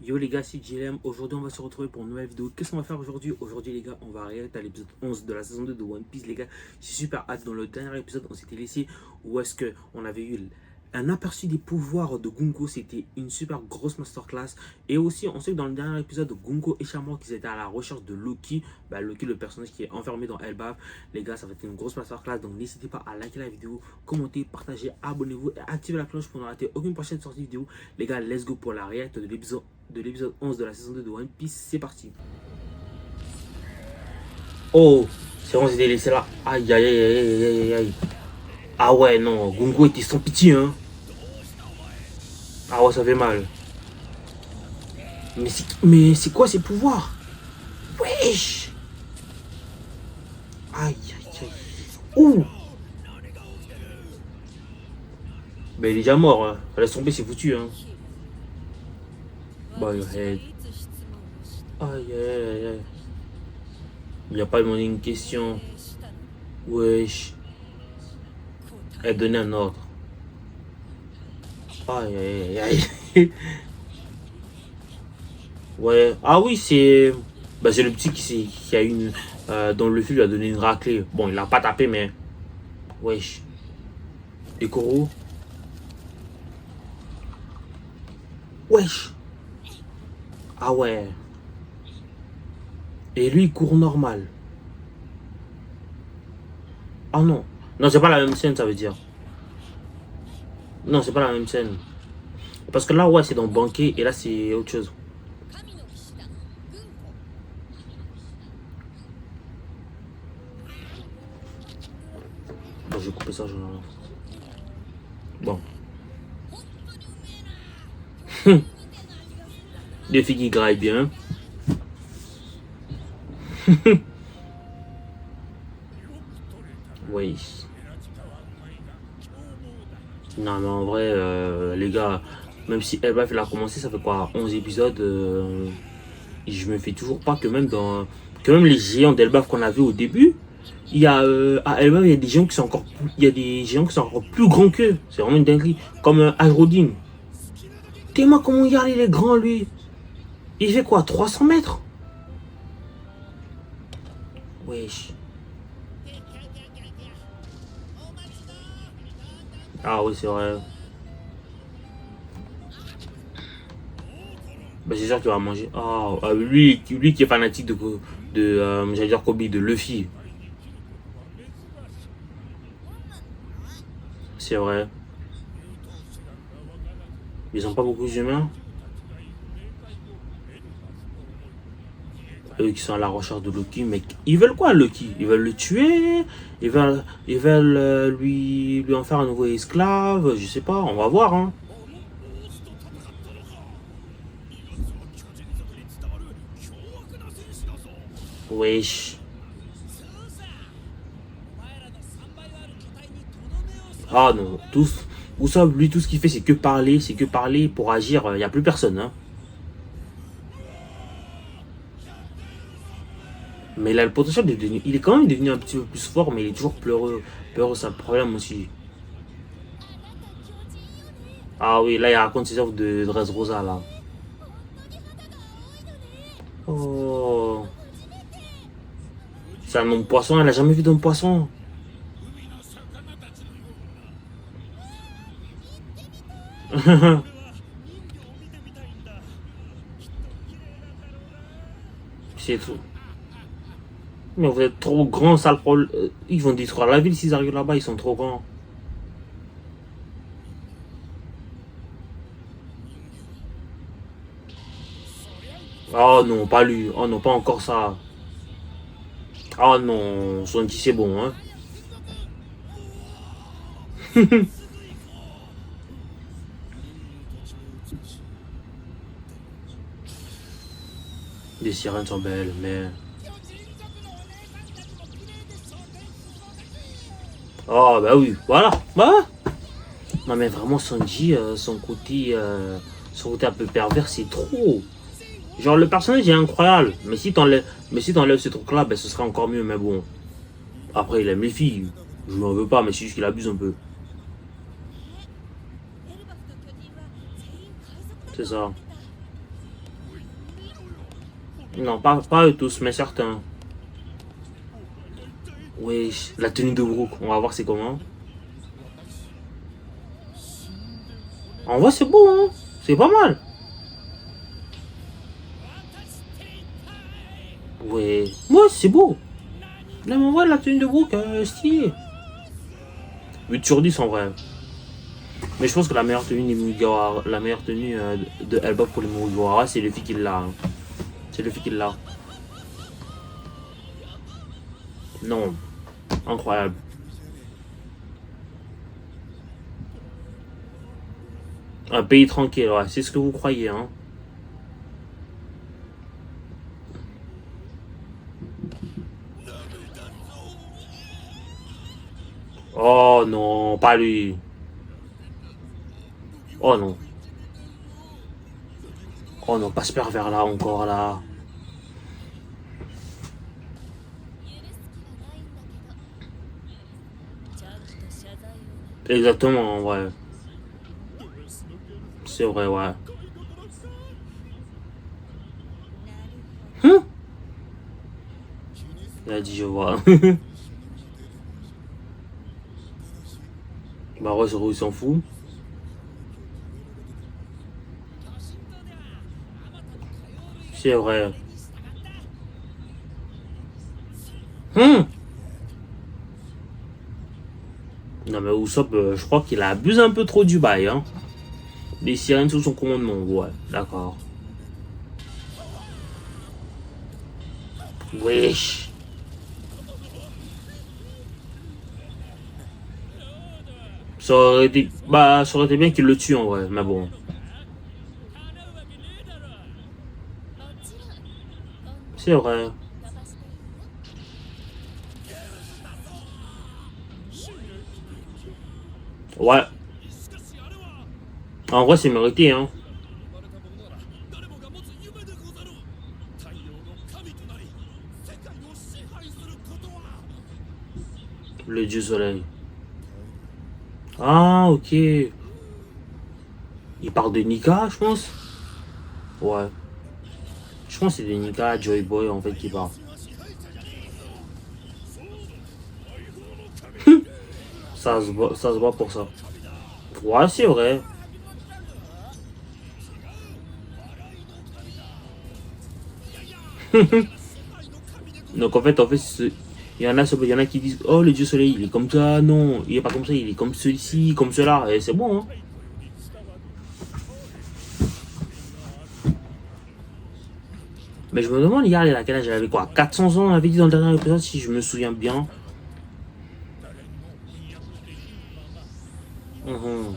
Yo les gars, c'est JLM. Aujourd'hui, on va se retrouver pour une nouvelle vidéo. Qu'est-ce qu'on va faire aujourd'hui? Aujourd'hui, les gars, on va réagir à l'épisode 11 de la saison 2 de One Piece. Les gars, j'ai super hâte. Dans le dernier épisode, on s'était laissé où est-ce qu'on avait eu un aperçu des pouvoirs de Gunko. C'était une super grosse masterclass. Et aussi, on sait que dans le dernier épisode, Gunko et Shamrock, qu'ils étaient à la recherche de Loki. Loki, le personnage qui est enfermé dans Elbaf. Les gars, ça va être une grosse masterclass. Donc, n'hésitez pas à liker la vidéo, commenter, partager, abonnez-vous et activez la cloche pour ne rater aucune prochaine sortie vidéo. Les gars, let's go pour la réaction de l'épisode 11 de la saison 2 de One Piece. C'est parti. Oh, c'est bon, c'était laissé là. Aïe, aïe, aïe, aïe, aïe, aïe. Ah ouais, non, Gungo était sans pitié, hein. Ah ouais, ça fait mal. Mais c'est quoi ces pouvoirs? Wesh. Aïe, aïe, aïe. Ouh. Ben, il est déjà mort, hein. Laisse tomber, c'est foutu, hein. Bah, aïe, aïe, aïe, aïe. Il n'y a pas demandé une question. Wesh. Elle donnait un ordre. Aïe, aïe, aïe, aïe. Ouais. Ah oui, c'est. Bah, c'est le petit qui a une. Dont le fil lui a donné une raclée. Bon, il l'a pas tapé, mais. Wesh. Et Koro. Wesh. Ah ouais. Et lui, il court normal. Ah non. Non, c'est pas la même scène, ça veut dire. Non, c'est pas la même scène. Parce que là, ouais, c'est dans le banquet et là, c'est autre chose. Bon, je vais couper ça, je... Bon. Des filles qui graillent bien. Oui. Non, mais en vrai, les gars, même si Elbaf il a commencé, ça fait quoi, 11 épisodes, je me fais toujours pas que même dans. Que même les géants d'Elbaf qu'on a vu au début, il y a à Elbaf, il y a des géants qui sont encore plus, il y a des géants qui sont encore plus grands qu'eux. C'est vraiment une dinguerie. Comme Ashrodin. T'es-moi comment il est grand lui. Il fait quoi, 300 mètres? Wesh. Ah oui, c'est vrai. Bah, c'est sûr qu'il va manger. Ah, lui qui est fanatique j'allais dire Kobe, de Luffy. C'est vrai. Ils ont pas beaucoup d'humains. Eux qui sont à la recherche de Loki, mais ils veulent quoi Loki? Ils veulent le tuer? Ils veulent lui en faire un nouveau esclave? Je sais pas, on va voir, hein. Wesh. Ah non, tous. Vous savez, lui, tout ce qu'il fait, c'est que parler pour agir. Il n'y a plus personne, hein. Mais il a le potentiel de devenir. Il est quand même devenu un petit peu plus fort, mais il est toujours pleureux. Pleureux, c'est un problème aussi. Ah oui, là, il raconte ses œuvres de Dressrosa, là. Oh. C'est un homme poisson, elle a jamais vu d'homme poisson. C'est tout. Mais vous êtes trop grands, ça le problème. Ils vont détruire la ville s'ils arrivent là-bas, ils sont trop grands. Oh non, pas lui. Oh non, pas encore ça. Oh non, Sanji c'est bon, hein. Les sirènes sont belles, mais. Oh bah oui, voilà. Bah. Non mais vraiment Sanji, son côté un peu pervers, c'est trop. Genre le personnage est incroyable, mais si t'enlèves ce truc là, ben ce serait encore mieux, mais bon. Après il aime les filles, je m'en veux pas, mais c'est juste qu'il abuse un peu. C'est ça. Non, pas eux tous, mais certains. Oui, la tenue de Brook, on va voir c'est comment. En vrai, c'est beau, hein. C'est pas mal. Ouais, ouais, c'est beau. Non, mais en vrai, la tenue de Brook, stylée. 8 sur 10 en vrai. Mais je pense que la meilleure tenue des Mugiwara, la meilleure tenue de Elbaf pour les Mugiwara, c'est le qui l'a. Hein. C'est le qui l'a. Non, incroyable. Un pays tranquille, ouais, c'est ce que vous croyez, hein. Oh non, pas lui. Oh non. Oh non, pas ce pervers là encore là. Exactement, en vrai. C'est vrai, ouais. Hum. Il a dit je vois. Bah ouais, il s'en fout. C'est vrai. Hum. Non mais Usopp, je crois qu'il abuse un peu trop du bail, hein. Les sirènes sous son commandement, ouais, d'accord. Wesh. Ça aurait été bien qu'il le tue en vrai, mais bon. C'est vrai. Ouais. En vrai, c'est mérité, hein. Le dieu soleil. Ah, ok. Il parle de Nika, je pense. Ouais. Je pense que c'est de Nika, Joy Boy, en fait, qui parle. Ça se voit pour ça. Ouais, c'est vrai. Donc, il y en a qui disent, oh, le dieu soleil, il est comme ça. Non, il est pas comme ça, il est comme ceci, comme cela. Et c'est bon, hein. Mais je me demande, regarde, il a quel âge? Il avait quoi? 400 ans, on avait dit dans le dernier épisode, si je me souviens bien. Mhm.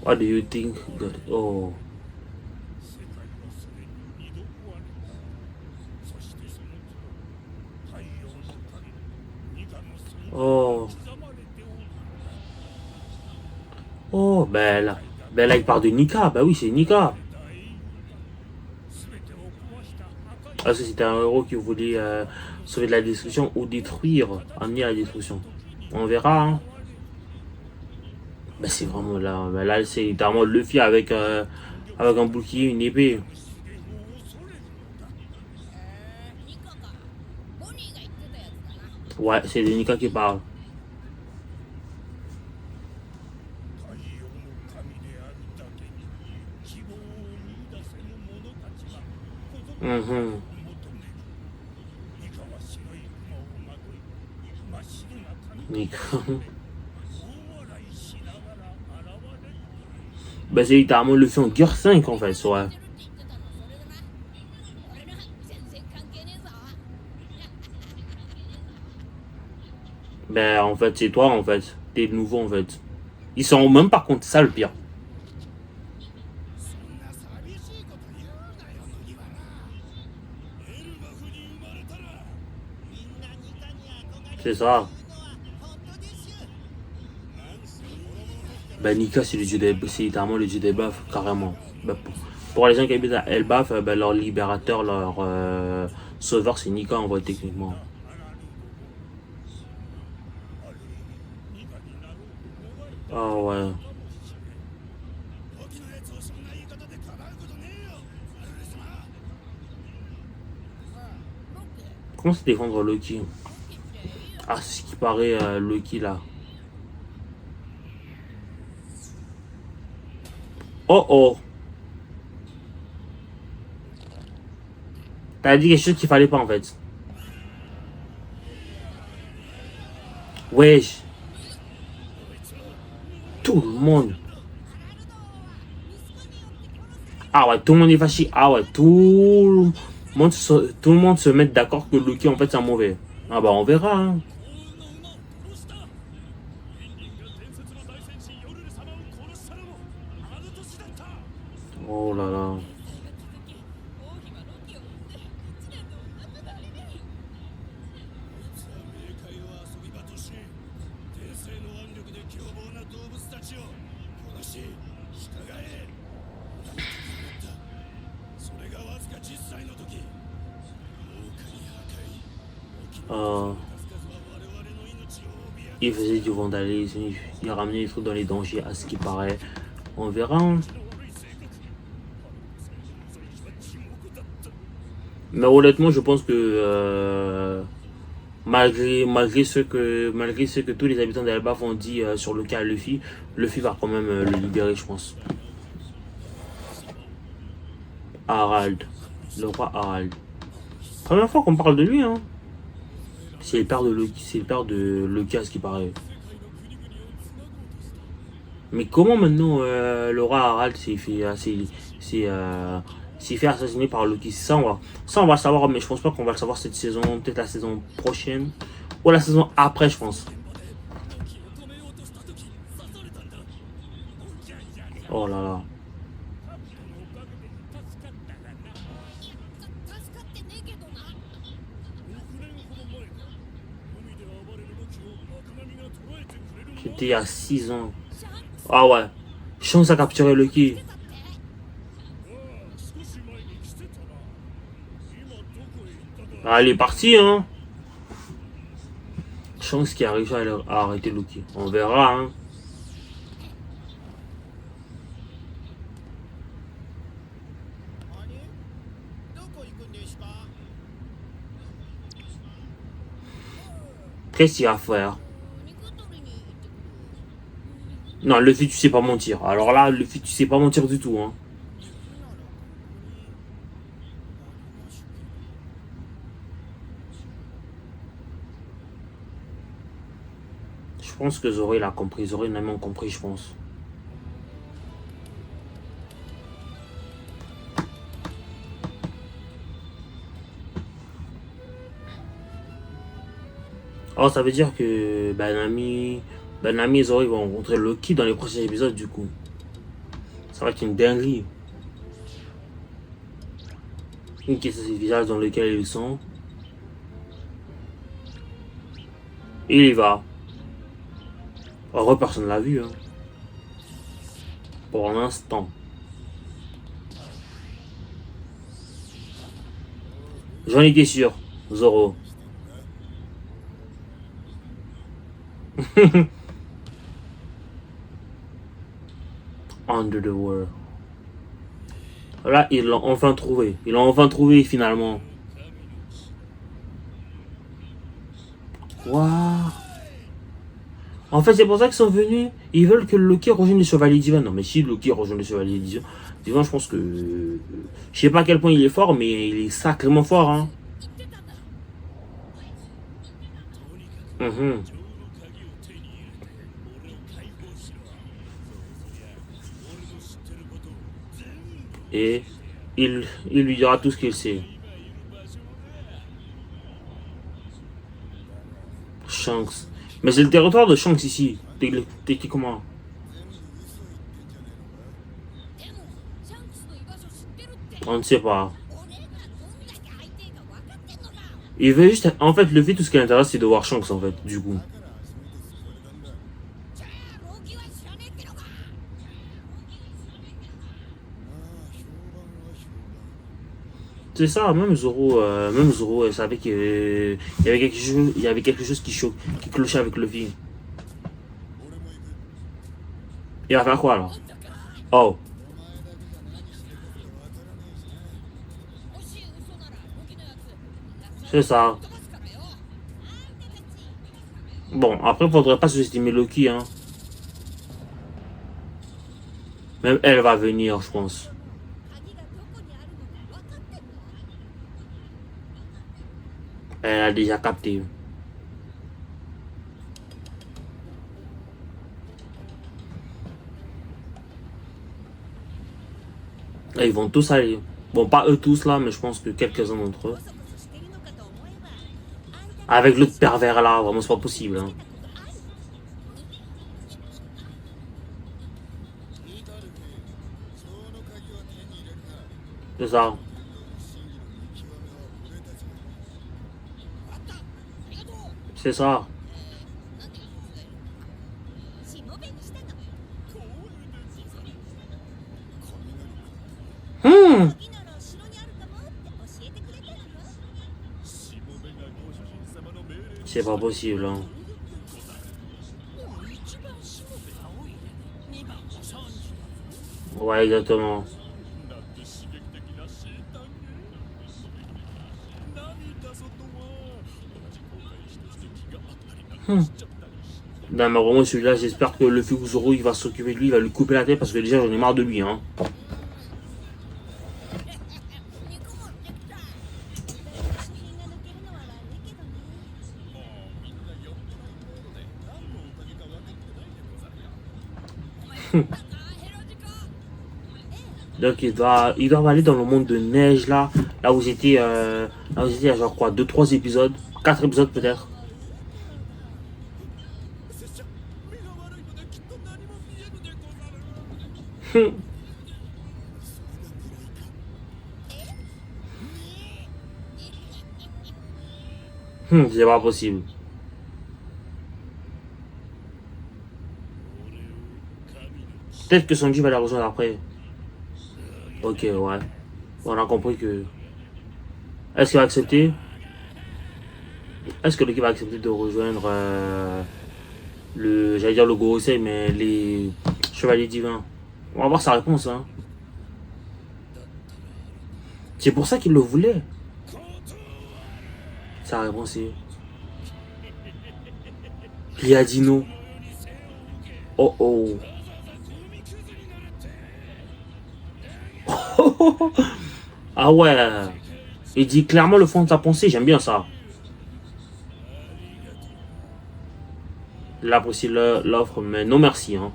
What do you think? Oh. Oh. Oh, belle. Ben là, il parle de Nika. Bah oui, c'est Nika. Ah, ça, c'était un héros qui voulait sauver de la destruction ou détruire, amener à la destruction. On verra, hein. Bah, c'est vraiment là. Bah, là, c'est littéralement Luffy avec un bouclier, une épée. Ouais, c'est de Nika qui parle. Mhm. Nika. Bah, c'est littéralement Luffy en Gear 5 en fait, ouais. Ben, en fait, c'est toi, en fait. T'es le nouveau, en fait. Ils sont même pas contre ça, le pire. C'est ça. Ben, Nika, c'est littéralement le dieu des buffs, carrément. Ben, pour les gens qui habitent à Elbaf, ben, leur libérateur, leur sauveur, c'est Nika, en vrai, techniquement. Ah ouais. Comment se défendre Loki? Ah, c'est ce qui paraît Loki là. Oh oh! T'as dit quelque chose qu'il fallait pas en fait. Wesh! Tout le monde. Ah ouais, tout le monde est fâché. Ah ouais, tout le monde se met d'accord que Loki en fait c'est un mauvais. Ah bah on verra. Hein. Oh là là. Il faisait du vandalisme, il ramenait les trucs dans les dangers à ce qui paraît. On verra. Hein. Mais honnêtement, je pense que malgré ce que tous les habitants d'Elbaf ont dit sur le cas Luffy, Luffy va quand même le libérer, je pense. Harald, le roi Harald. Première fois qu'on parle de lui, hein. C'est le père de Loki, c'est le père de Loki à ce qui paraît. Mais comment maintenant le roi Harald s'est fait assassiner par Loki? Ça on va le savoir, mais je pense pas qu'on va le savoir cette saison, peut-être la saison prochaine ou la saison après, je pense. Oh là là. C'était il y a 6 ans. Ah ouais. Chance à capturer Loki. Ah, elle est partie, hein. Chance qui a réussi à arrêter Loki. On verra, hein. Qu'est-ce qu'il va faire? Non, Luffy, tu sais pas mentir. Alors là, Luffy, tu sais pas mentir du tout, hein. Je pense que Zoro, il a compris. Zoro, il a même compris, je pense. Alors, ça veut dire que Banami et Zoro, ils vont rencontrer Loki dans les prochains épisodes, du coup. Ça va être une dinguerie. Une question du village dans lequel ils sont. Il y va. Heureux, personne ne l'a vu, hein. Pour l'instant. J'en étais sûr, Zoro. Under the world. Là, ils l'ont enfin trouvé. Ils l'ont enfin trouvé finalement. Waouh. En fait, c'est pour ça qu'ils sont venus. Ils veulent que Loki rejoigne les Chevaliers Divins. Non, mais si Loki rejoint les Chevaliers Divins, je pense que. Je sais pas à quel point il est fort, mais il est sacrément fort. Hein. Mhm. Et il lui dira tout ce qu'il sait. Shanks. Mais c'est le territoire de Shanks ici, techniquement. On ne sait pas. Il veut juste. En fait, le fait, tout ce qui l'intéresse, c'est de voir Shanks, en fait, du coup. C'est ça, même Zoro, elle savait qu'il y avait quelque chose qui clochait avec le film. Il va faire quoi alors? Oh, c'est ça. Bon, après, faudrait pas sous-estimer Loki, hein. Même elle va venir, je pense. Elle a déjà capté. Et ils vont tous aller. Bon, pas eux tous là, mais je pense que quelques-uns d'entre eux. Avec l'autre pervers là, vraiment, c'est pas possible. Hein. C'est ça. C'est ça. C'est pas possible. Hein. Ouais, exactement. Non, mais vraiment, celui-là, j'espère que le Fukuzuru, il va s'occuper de lui, il va lui couper la tête parce que déjà, j'en ai marre de lui. Hein. Donc, ils doivent aller dans le monde de neige, là où j'étais, il y a genre quoi, 2-3 épisodes, 4 épisodes peut-être. C'est pas possible. Peut-être que Sanji va la rejoindre après. Ok, ouais. On a compris que... Est-ce qu'il va accepter? Est-ce que l'équipe va accepter de rejoindre j'allais dire le Gorosei, mais les Chevaliers Divins? On va voir sa réponse, hein. C'est pour ça qu'il le voulait. Sa réponse est... Il a dit non. Oh oh. Ah ouais. Il dit clairement le fond de sa pensée, j'aime bien ça. Il apprécie l'offre, mais non merci. Hein.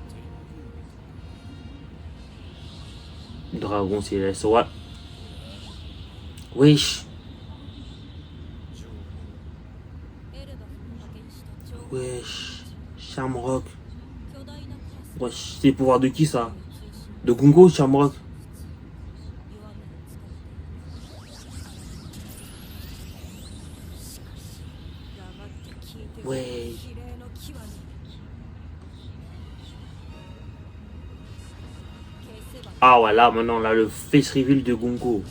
Dragon céleste, ouais. Wesh. Wesh. Shamrock. Wesh. C'est le pouvoir de qui ça? De Gungo ou Shamrock? Ouais. Ah ouais, là maintenant, là, le face reveal de Gungo.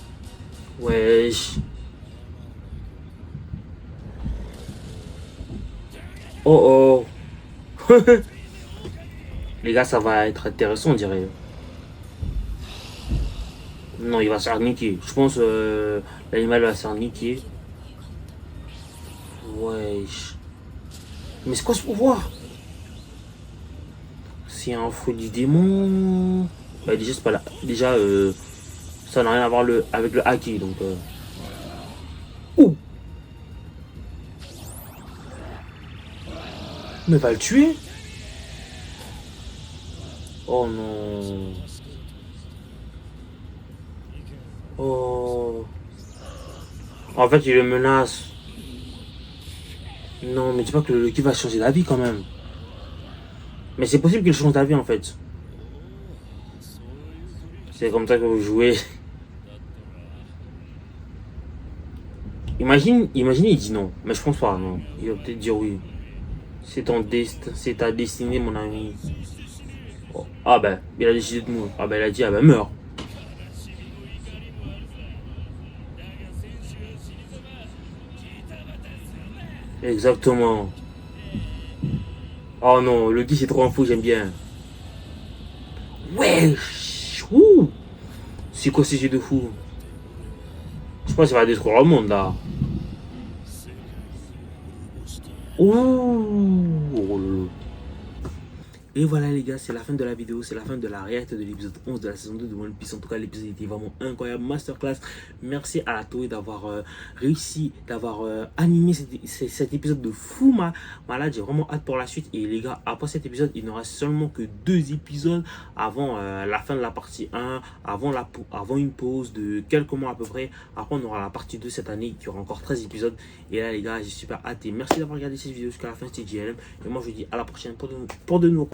Wesh. Oh oh. Les gars, ça va être intéressant, on dirait. Non, il va se faire niquer. Je pense l'animal va se faire niquer. Wesh. Mais c'est quoi ce pouvoir? C'est un fruit du démon. Bah déjà, c'est pas là. Déjà, ça n'a rien à voir avec le haki, donc... Ouh. Mais va le tuer? Oh non. Oh. En fait, il le menace. Non, mais dis pas que le Lucky va changer d'avis quand même. Mais c'est possible qu'il change d'avis en fait. C'est comme ça que vous jouez. Imagine, il dit non. Mais je pense pas, non. Il va peut-être dire oui. C'est ta destinée, mon ami. Oh. Ah ben, il a décidé de mourir. Ah ben, il a dit, ah ben, meurs. Exactement. Oh non, le 10 c'est trop un fou, j'aime bien. Wesh. Ouh. C'est quoi ces jeux de fou? Je pense qu'il va détruire le monde là. Ouh. Et voilà les gars, c'est la fin de la vidéo, c'est la fin de la réacte de l'épisode 11 de la saison 2 de One Piece. En tout cas, l'épisode était vraiment incroyable, masterclass. Merci à la Toei d'avoir réussi, d'avoir animé cet épisode de fou malade. J'ai vraiment hâte pour la suite. Et les gars, après cet épisode, il ne reste seulement que 2 épisodes avant la fin de la partie 1, avant une pause de quelques mois à peu près. Après, on aura la partie 2 cette année qui aura encore 13 épisodes. Et là les gars, j'ai super hâte. Et merci d'avoir regardé cette vidéo jusqu'à la fin, c'était JLM. Et moi, je vous dis à la prochaine pour de nouveaux.